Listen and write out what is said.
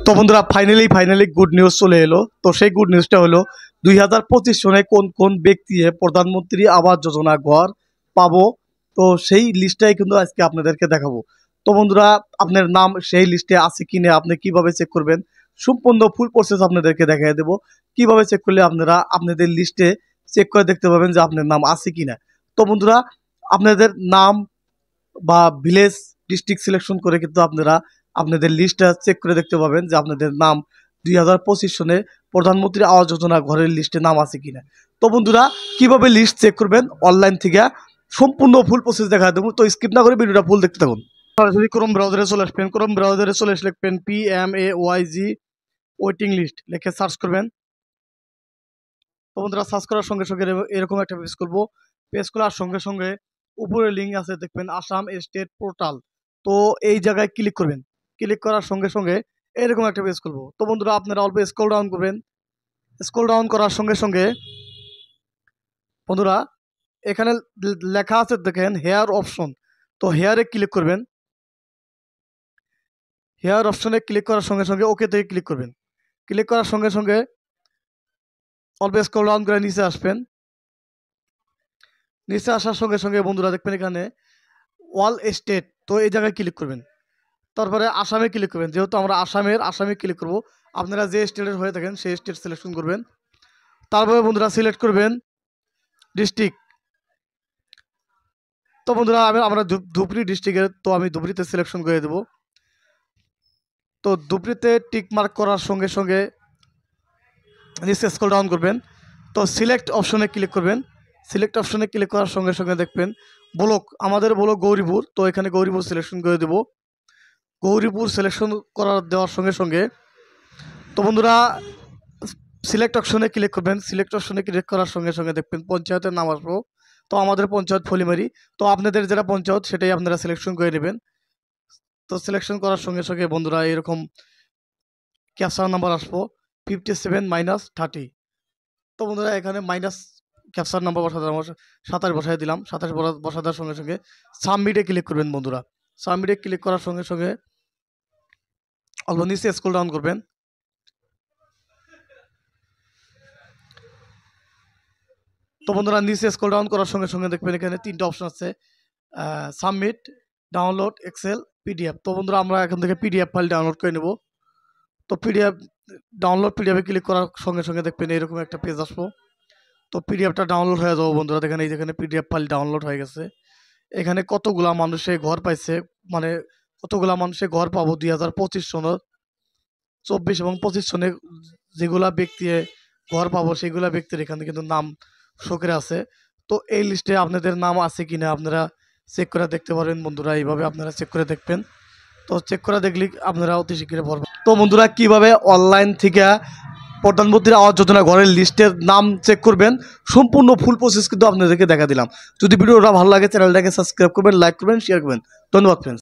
তো বন্ধুরা finally good news চলে এলো। তো সেই গুড নিউজটা হলো 2025 সনে কোন কোন ব্যক্তি প্রধানমন্ত্রী আবাস যোজনা ঘর পাবো। তো সেই লিস্টটাই কিন্তু আজকে আপনাদেরকে দেখাবো। তো বন্ধুরা, আপনার নাম সেই লিস্টে আছে কিনা আপনি কিভাবে চেক করবেন, সম্পূর্ণ ফুল প্রসেস আপনাদেরকে দেখিয়ে দেবো। কিভাবে চেক করলে আপনারা আপনাদের লিস্টে চেক করে দেখতে পাবেন যে আপনার নাম আছে কিনা। তো বন্ধুরা, আপনাদের নাম বা ভিলেজ ডিস্ট্রিক্ট সিলেকশন করে কিন্তু আপনারা আপনাদের লিস্টটা চেক করে দেখতে পাবেন যে আপনাদের নাম 2025 সনে প্রধানমন্ত্রী আবাস যোজনা ঘরের লিস্টে নাম আছে কিনা। তো বন্ধুরা, কিভাবে লিস্ট চেক করবেন অনলাইন থেকে সম্পূর্ণ ফুল প্রসেস দেখা দেবো। তো স্কিপ না করে ভিডিওটা ফুল দেখতে থাকুন। সরাসরি ক্রোম ব্রাউজারে চলে আসবেন। ক্রোম ব্রাউজারে চলে আসলে লিখবেন PMAYG ওয়েটিং লিস্ট লিখে সার্চ করবেন। তো বন্ধুরা, সার্চ করার সঙ্গে সঙ্গে এরকম একটা পেজ খুলবো। পেজ খোলার সঙ্গে সঙ্গে উপরে লিঙ্ক আছে দেখবেন আসাম স্টেট পোর্টাল। তো এই জায়গায় ক্লিক করবেন। ক্লিক করার সঙ্গে সঙ্গে এরকম একটা পেজ খুলবো। তো বন্ধুরা, আপনারা অল্প স্ক্রল ডাউন করবেন। স্ক্রল ডাউন করার সঙ্গে সঙ্গে বন্ধুরা, এখানে লেখা আছে দেখেন হেয়ার অপশন। তো হেয়ারে ক্লিক করবেন। হেয়ার অপশনে ক্লিক করার সঙ্গে সঙ্গে ওকে থেকে ক্লিক করবেন। ক্লিক করার সঙ্গে সঙ্গে অল্প স্ক্রল ডাউন করে নিচে আসবেন। নিচে আসার সঙ্গে সঙ্গে বন্ধুরা দেখবেন এখানে অল স্টেট। তো এই জায়গায় ক্লিক করবেন। তারপরে আসামে ক্লিক করবেন। যেহেতু আমরা আসামে ক্লিক করব, আপনারা যে স্টেটের হয়ে থাকেন সেই স্টেট সিলেকশন করবেন। তারপরে বন্ধুরা সিলেক্ট করবেন ডিস্ট্রিক্ট। তো বন্ধুরা, আমরা ধুবড়ী ডিস্ট্রিক্টের, তো আমি ধুবড়ীতে সিলেকশন করে দেব। তো ধুবড়ীতে টিক মার্ক করার সঙ্গে সঙ্গে নিচে স্ক্রল ডাউন করবেন। তো সিলেক্ট অপশনে ক্লিক করবেন। সিলেক্ট অপশনে ক্লিক করার সঙ্গে সঙ্গে দেখবেন ব্লক, আমাদের ব্লক গৌরীপুর। তো এখানে গৌরীপুর সিলেকশন করে দেব। গৌরীপুর সিলেকশন দেওয়ার সঙ্গে সঙ্গে তো বন্ধুরা সিলেক্ট অপশনে ক্লিক করবেন। সিলেক্ট অপশনে ক্লিক করার সঙ্গে সঙ্গে দেখবেন পঞ্চায়েতের নাম আসবো। তো আমাদের পঞ্চায়েত ফলিমারি। তো আপনাদের যেটা পঞ্চায়েত সেটাই আপনারা সিলেকশন করে নেবেন। তো সিলেকশন করার সঙ্গে সঙ্গে বন্ধুরা এরকম ক্যাপচার নাম্বার আসবো 57-30। তো বন্ধুরা, এখানে মাইনাস ক্যাপচার নাম্বার বসাতে 27 বসাই দিলাম। 27 বসা দেওয়ার সঙ্গে সঙ্গে সাবমিটে ক্লিক করবেন। বন্ধুরা, সাবমিটে ক্লিক করার সঙ্গে সঙ্গে অল্প নিচে স্ক্রল ডাউন করবেন। তো বন্ধুরা, নিচে স্ক্রল ডাউন করার সঙ্গে সঙ্গে দেখবেন এখানে 3টা অপশন আছে, সাবমিট, ডাউনলোড, এক্সেল, পিডিএফ। তো বন্ধুরা, আমরা এখান থেকে পিডিএফ ফাইল ডাউনলোড করে নেব। তো পিডিএফে ক্লিক করার সঙ্গে সঙ্গে দেখবেন এরকম একটা পেজ আসবো। তো পিডিএফটা ডাউনলোড হয়ে যাবো। বন্ধুরা দেখেন এই যেখানে পিডিএফ ফাইল ডাউনলোড হয়ে গেছে। এখানে কতগুলা মানুষে ঘর পাইছে, মানে কতগুলা মানুষে ঘর পাবো 2025 সনের 24 এবং 25 সনে যেগুলা ব্যক্তি ঘর পাবো সেগুলা ব্যক্তির এখানে কিন্তু নাম শোকের আছে। তো এই লিস্টে আপনাদের নাম আছে কিনা আপনারা চেক করে দেখতে পারবেন। বন্ধুরা, এইভাবে আপনারা চেক করে দেখবেন। তো চেক করে দেখলে আপনারা অতি শীঘ্রই ভরবেন। তো বন্ধুরা, কিভাবে অনলাইন থেকে প্রধানমন্ত্রী আবাস যোজনা ঘরের লিস্টের নাম চেক করবেন সম্পূর্ণ ফুল প্রসেস কিন্তু আপনাদেরকে দেখা দিলাম। যদি ভিডিওটা ভালো লাগে চ্যানেলটাকে সাবস্ক্রাইব করবেন, লাইক করবেন, শেয়ার করবেন। ধন্যবাদ ফ্রেন্ডস।